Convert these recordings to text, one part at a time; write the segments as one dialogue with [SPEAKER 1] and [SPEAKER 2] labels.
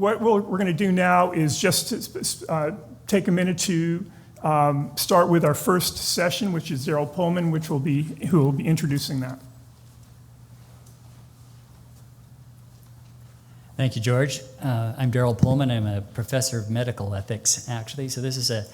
[SPEAKER 1] what we're going to do now is just take a minute to start with our first session, which is Daryl Pullman, who will be introducing that.
[SPEAKER 2] Thank you, George. I'm Daryl Pullman. I'm a professor of medical ethics, actually. So this has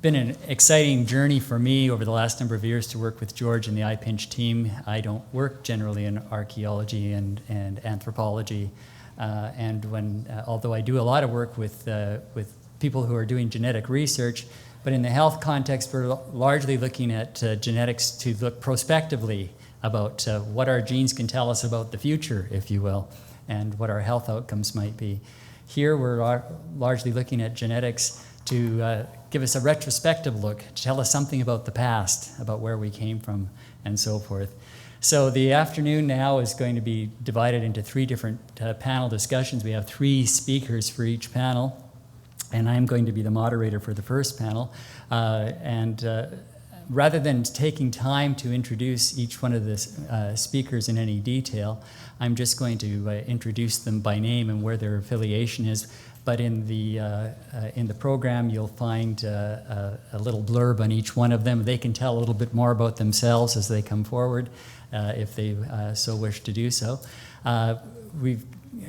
[SPEAKER 2] been an exciting journey for me over the last number of years to work with George and the iPinch team. I don't work generally in archaeology and anthropology, although I do a lot of work with people who are doing genetic research, but in the health context, we're largely looking at genetics to look prospectively about what our genes can tell us about the future, if you will, and what our health outcomes might be. Here, we're largely looking at genetics to give us a retrospective look, to tell us something about the past, about where we came from, and so forth. So the afternoon now is going to be divided into 3 different panel discussions. We have 3 speakers for each panel, and I'm going to be the moderator for the first panel. Rather than taking time to introduce each one of the speakers in any detail, I'm just going to introduce them by name and where their affiliation is. But in the program, you'll find a little blurb on each one of them. They can tell a little bit more about themselves as they come forward, if they so wish to do so. We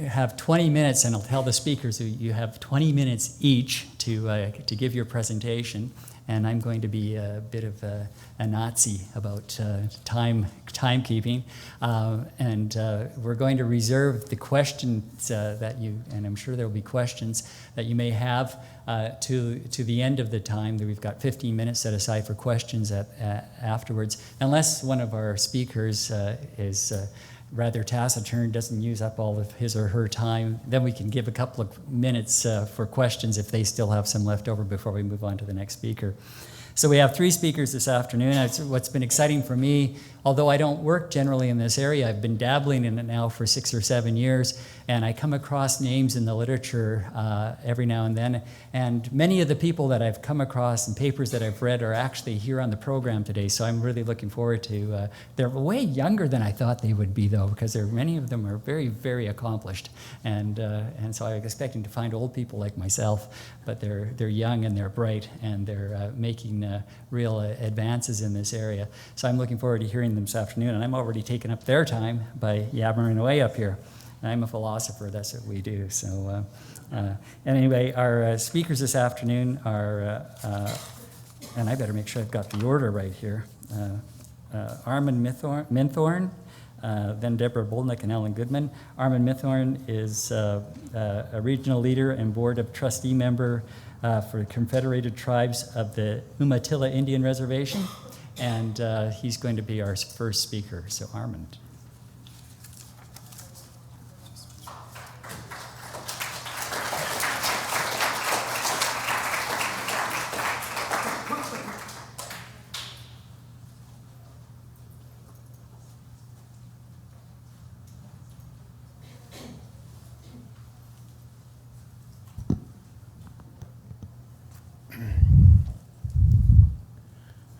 [SPEAKER 2] have 20 minutes, and I'll tell the speakers you have 20 minutes each to give your presentation. And I'm going to be a bit of a Nazi about timekeeping. We're going to reserve the questions and I'm sure there will be questions that you may have to the end of the time. We've got 15 minutes set aside for questions afterwards, unless one of our speakers is rather taciturn, doesn't use up all of his or her time. Then we can give a couple of minutes for questions if they still have some left over before we move on to the next speaker. So we have 3 speakers this afternoon. What's been exciting for me, although I don't work generally in this area, I've been dabbling in it now for 6 or 7 years, and I come across names in the literature every now and then. And many of the people that I've come across and papers that I've read are actually here on the program today, so I'm really looking forward to. They're way younger than I thought they would be, though, because many of them are very, very accomplished. And so I was expecting to find old people like myself, but they're young and they're bright and they're making real advances in this area. So I'm looking forward to hearing them this afternoon, and I'm already taking up their time by yammering away up here. I'm a philosopher, that's what we do. So anyway, our speakers this afternoon are, and I better make sure I've got the order right here, Armand Minthorn, then Deborah Bolnick and Ellen Goodman. Armand Minthorn is a regional leader and board of trustee member for the Confederated Tribes of the Umatilla Indian Reservation, and he's going to be our first speaker. So Armand.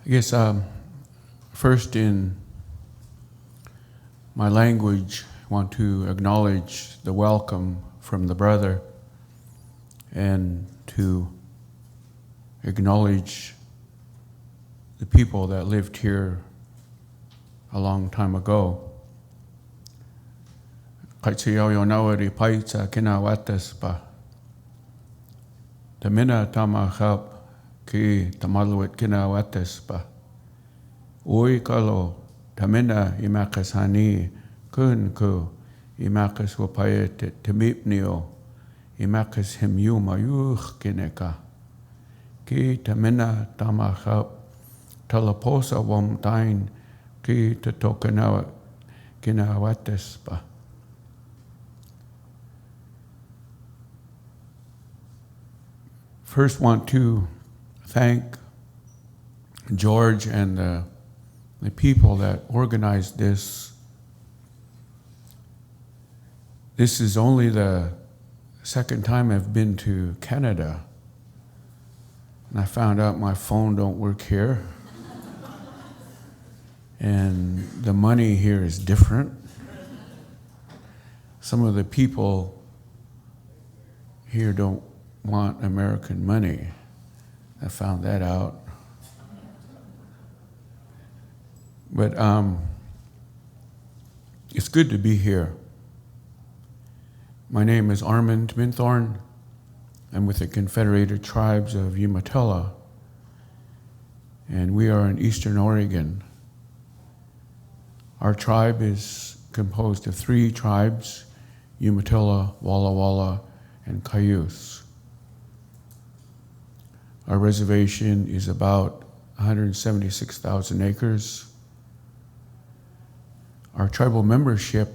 [SPEAKER 3] I guess first in my language, I want to acknowledge the welcome from the brother and to acknowledge the people that lived here a long time ago. Tamina tamahap ki tamalwit kinawates Ui kalo tamina imakas hani kun ku imakas wapayet temipnio imakas himyu mayuch kineka ki tamina tamahap talaposa wamtain ki tatokana kinawates First want to thank George and the people that organized this. This is only the second time I've been to Canada, and I found out my phone don't work here, and the money here is different. Some of the people here don't want American money. I found that out. But it's good to be here. My name is Armand Minthorn. I'm with the Confederated Tribes of Umatilla, and we are in Eastern Oregon. Our tribe is composed of 3 tribes, Umatilla, Walla Walla, and Cayuse. Our reservation is about 176,000 acres. Our tribal membership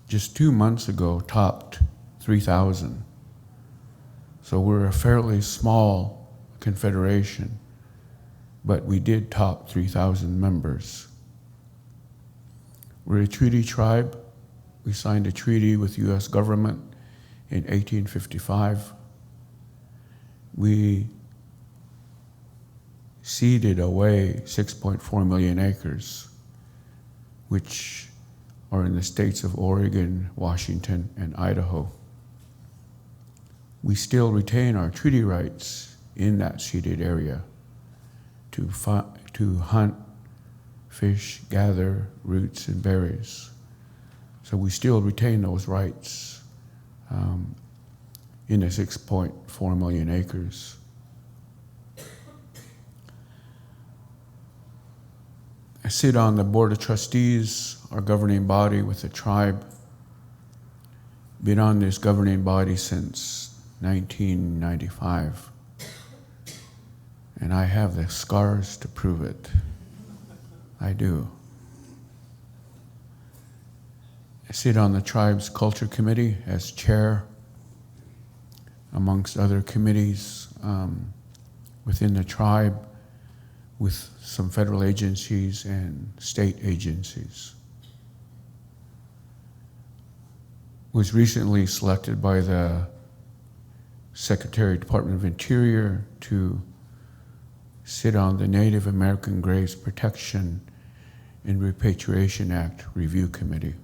[SPEAKER 3] just 2 months ago topped 3,000. So we're a fairly small confederation, but we did top 3,000 members. We're a treaty tribe. We signed a treaty with the U.S. government in 1855. We ceded away 6.4 million acres, which are in the states of Oregon, Washington, and Idaho. We still retain our treaty rights in that ceded area to hunt, fish, gather roots and berries. So we still retain those rights in the 6.4 million acres. I sit on the Board of Trustees, our governing body with the tribe. Been on this governing body since 1995. And I have the scars to prove it. I do. I sit on the tribe's culture committee as chair, amongst other committees within the tribe, with some federal agencies and state agencies. Was recently selected by the Secretary of Department of Interior to sit on the Native American Graves Protection and Repatriation Act Review Committee.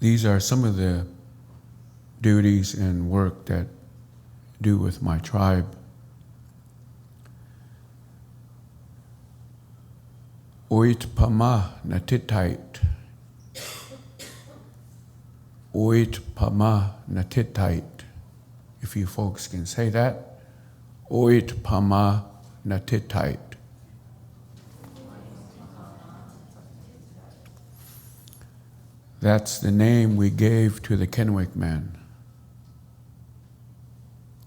[SPEAKER 3] These are some of the duties and work that I do with my tribe. Oit pama natitait. Oit pama natitait. If you folks can say that. Oit pama natitait. That's the name we gave to the Kennewick Man.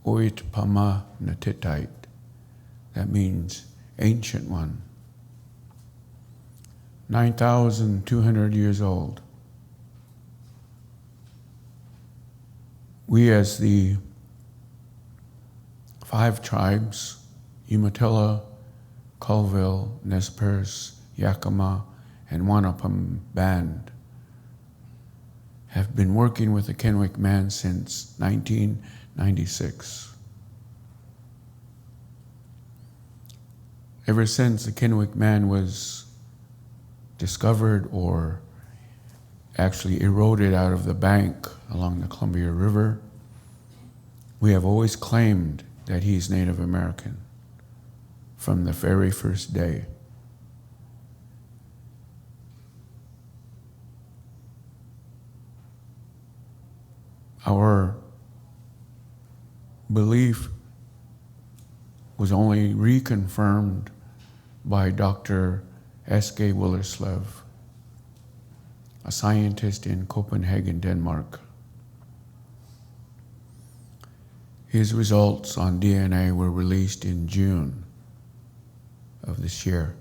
[SPEAKER 3] Oit pama natitait. That means ancient one. 9,200 years old. We as the 5 tribes, Umatilla, Colville, Nez Perce, Yakima, and Wanapum Band, have been working with the Kennewick Man since 1996. Ever since the Kennewick Man was discovered or actually eroded out of the bank along the Columbia River, we have always claimed that he's Native American from the very first day. Our belief was only reconfirmed by Dr. S.K. Willerslev, a scientist in Copenhagen, Denmark. His results on DNA were released in June of this year.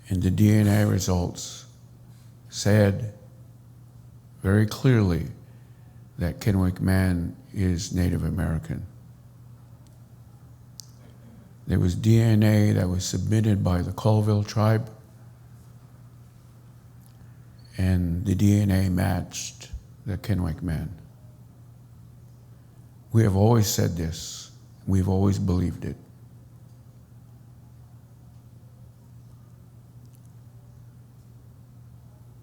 [SPEAKER 3] And the DNA results said very clearly that Kennewick Man is Native American. There was DNA that was submitted by the Colville tribe, and the DNA matched the Kennewick Man. We have always said this. We've always believed it.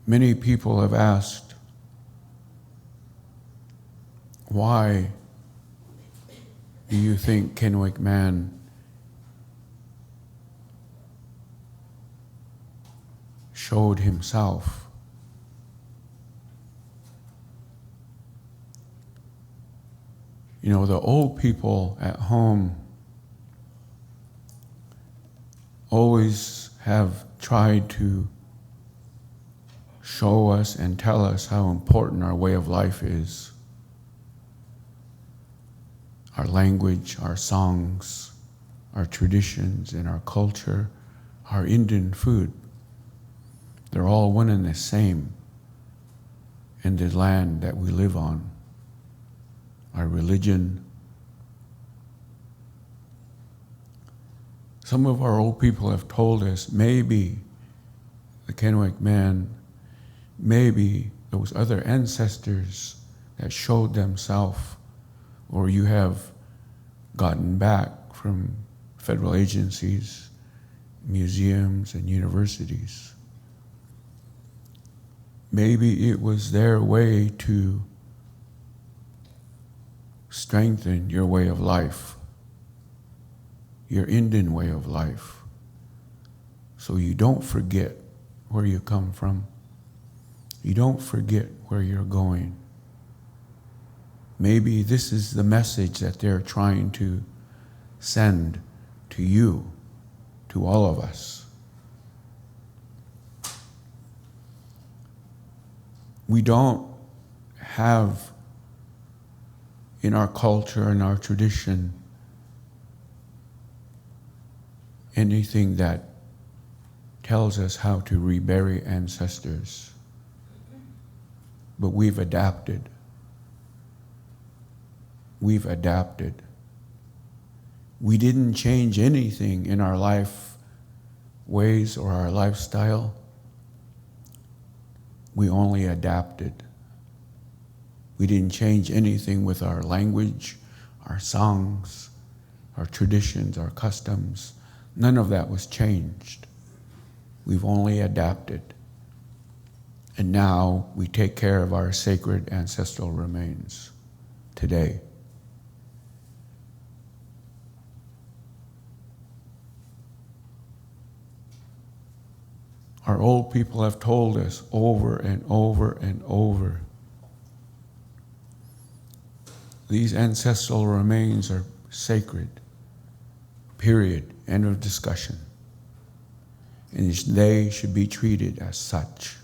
[SPEAKER 3] Many people have asked, why do you think Kennewick Man showed himself? You know, the old people at home always have tried to show us and tell us how important our way of life is. Our language, our songs, our traditions, and our culture, our Indian food. They're all one and the same in the land that we live on. Our religion. Some of our old people have told us maybe the Kennewick Man, maybe those other ancestors that showed themselves, or you have gotten back from federal agencies, museums, and universities. Maybe it was their way to strengthen your way of life, your Indian way of life, so you don't forget where you come from. You don't forget where you're going. Maybe this is the message that they're trying to send to you, to all of us. We don't have in our culture and our tradition anything that tells us how to rebury ancestors. But we've adapted. We've adapted. We didn't change anything in our life ways or our lifestyle. We only adapted. We didn't change anything with our language, our songs, our traditions, our customs. None of that was changed. We've only adapted. And now we take care of our sacred ancestral remains today. Our old people have told us over and over and over, these ancestral remains are sacred, period, end of discussion. And they should be treated as such.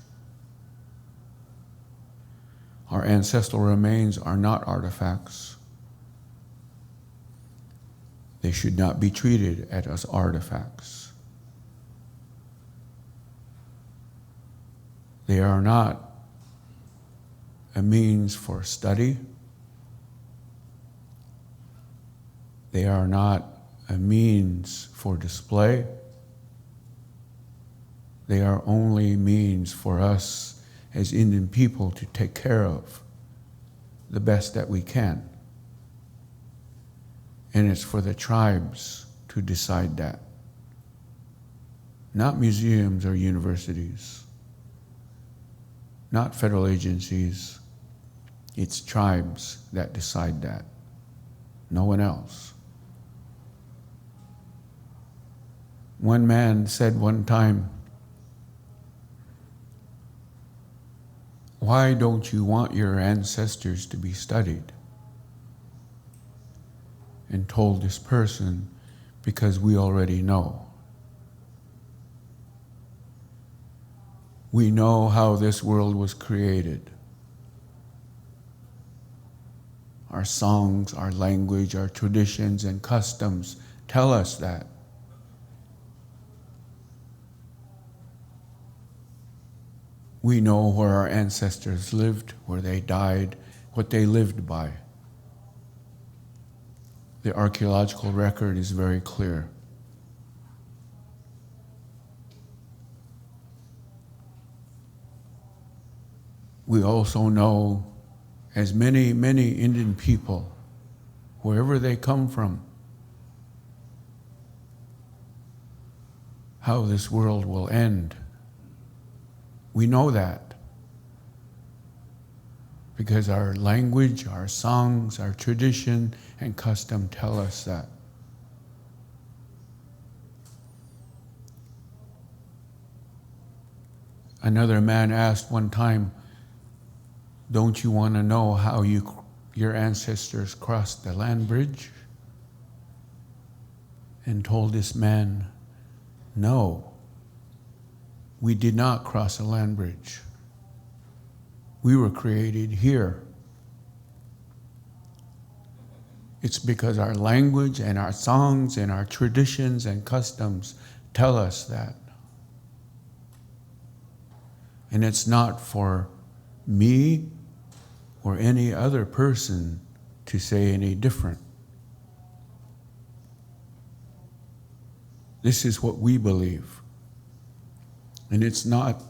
[SPEAKER 3] Our ancestral remains are not artifacts. They should not be treated as artifacts. They are not a means for study. They are not a means for display. They are only means for us as Indian people to take care of the best that we can. And it's for the tribes to decide that. Not museums or universities. Not federal agencies. It's tribes that decide that. No one else. One man said one time, "Why don't you want your ancestors to be studied?" And told this person, "Because we already know. We know how this world was created. Our songs, our language, our traditions and customs tell us that. We know where our ancestors lived, where they died, what they lived by. The archaeological record is very clear. We also know, as many, many Indian people, wherever they come from, how this world will end. We know that because our language, our songs, our tradition and custom tell us that. Another man asked one time, don't you want to know how your ancestors crossed the land bridge? And told this man, no, we did not cross a land bridge. We were created here. It's because our language and our songs and our traditions and customs tell us that. And it's not for me or any other person to say any different. This is what we believe. And it's not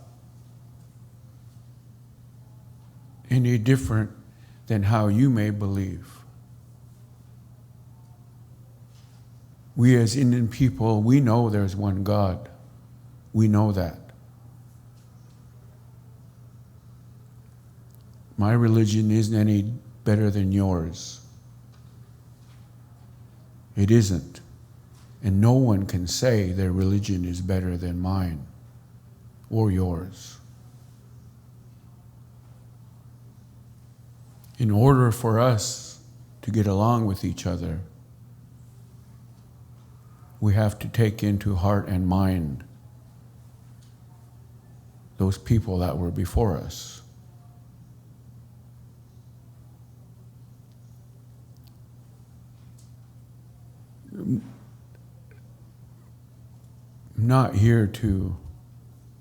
[SPEAKER 3] any different than how you may believe. We as Indian people, we know there's one God. We know that. My religion isn't any better than yours. It isn't. And no one can say their religion is better than mine or yours. In order for us to get along with each other, we have to take into heart and mind those people that were before us. I'm not here to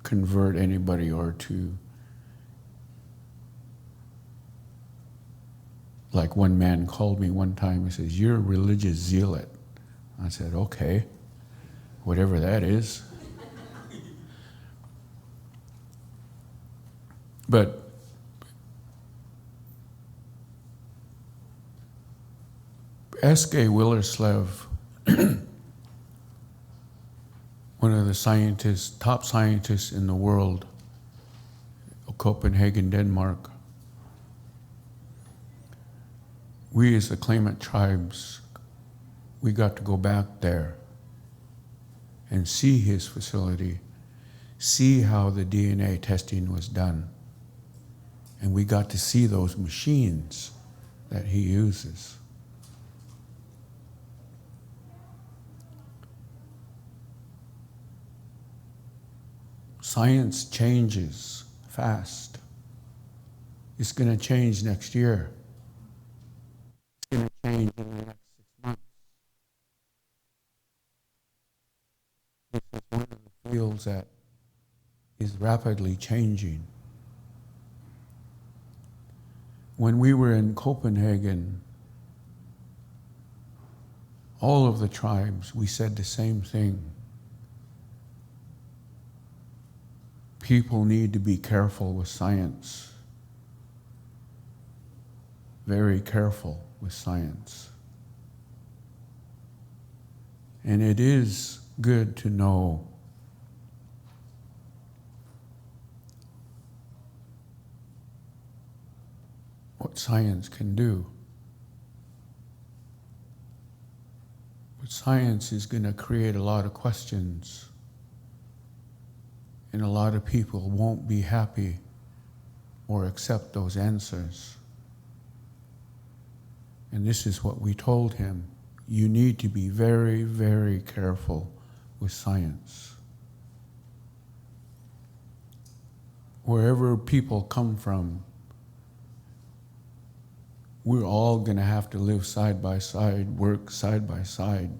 [SPEAKER 3] convert anybody or to, like one man called me one time, he says, "You're a religious zealot." I said, okay, whatever that is. But S.K. Willerslev, one of the scientists, top scientists in the world, Copenhagen, Denmark, we as the claimant tribes, we got to go back there and see his facility, see how the DNA testing was done. And we got to see those machines that he uses. Science changes fast. It's going to change next year. It's going to change in the next 6 months. This is one of the fields that is rapidly changing. When we were in Copenhagen, all of the tribes, we said the same thing. People need to be careful with science. Very careful with science. And it is good to know what science can do. But science is going to create a lot of questions. And a lot of people won't be happy or accept those answers. And this is what we told him. You need to be very, very careful with science. Wherever people come from, we're all going to have to live side by side, work side by side.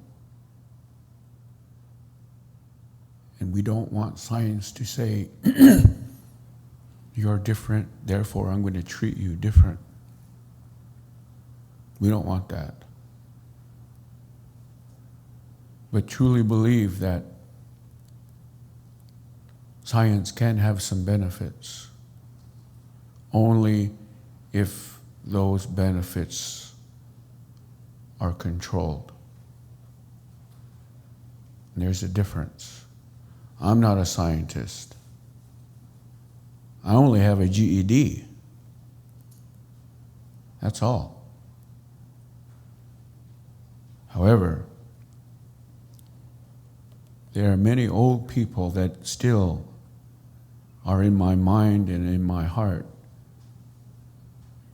[SPEAKER 3] And we don't want science to say, you're different, therefore I'm going to treat you different. We don't want that. But truly believe that science can have some benefits, only if those benefits are controlled. And there's a difference. I'm not a scientist. I only have a GED. That's all. However, there are many old people that still are in my mind and in my heart.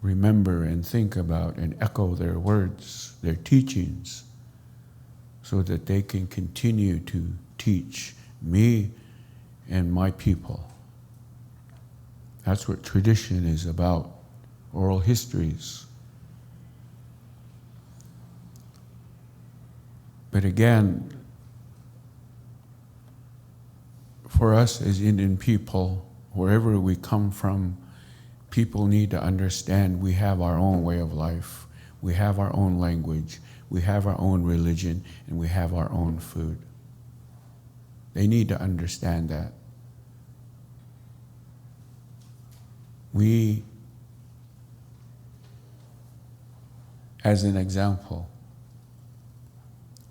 [SPEAKER 3] Remember and think about and echo their words, their teachings, so that they can continue to teach me and my people. That's what tradition is about, oral histories. But again, for us as Indian people, wherever we come from, people need to understand we have our own way of life, we have our own language, we have our own religion, and we have our own food. They need to understand that. We, as an example,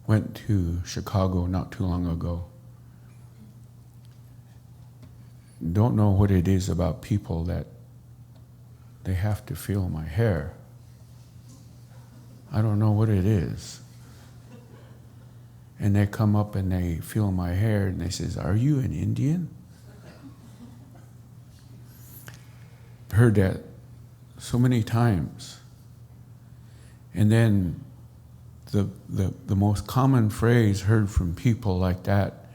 [SPEAKER 3] went to Chicago not too long ago. Don't know what it is about people that they have to feel my hair. I don't know what it is. And they come up and they feel my hair and they says, "Are you an Indian?" Heard that so many times. And then the most common phrase heard from people like that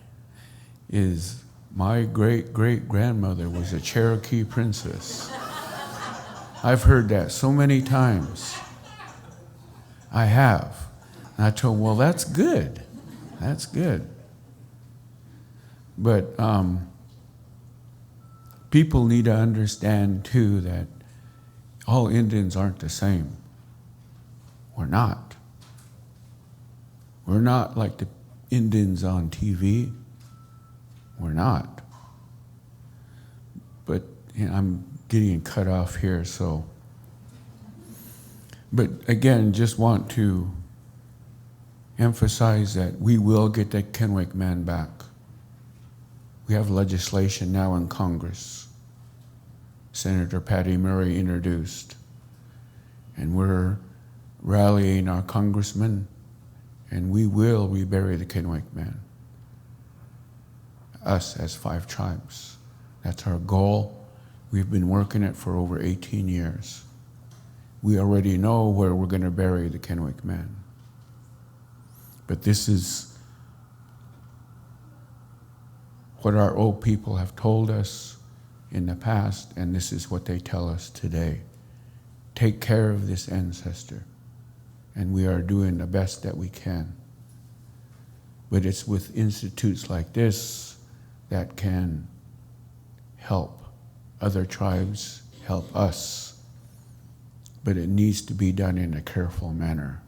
[SPEAKER 3] is, "My great-great-grandmother was a Cherokee princess." I've heard that so many times. I have. And I told them, well, that's good. That's good. But people need to understand, too, that all Indians aren't the same. We're not. We're not like the Indians on TV. We're not. But I'm getting cut off here, so. But again, just want to emphasize that we will get the Kennewick Man back. We have legislation now in Congress. Senator Patty Murray introduced. And we're rallying our congressmen, and we will rebury the Kennewick Man. Us as 5 tribes. That's our goal. We've been working it for over 18 years. We already know where we're going to bury the Kennewick Man. But this is what our old people have told us in the past, and this is what they tell us today. Take care of this ancestor, and we are doing the best that we can. But it's with institutes like this that can help other tribes, help us. But it needs to be done in a careful manner,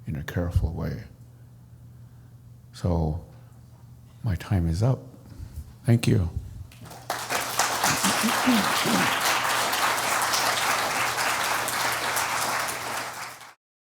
[SPEAKER 3] in a careful way. So my time is up. Thank you.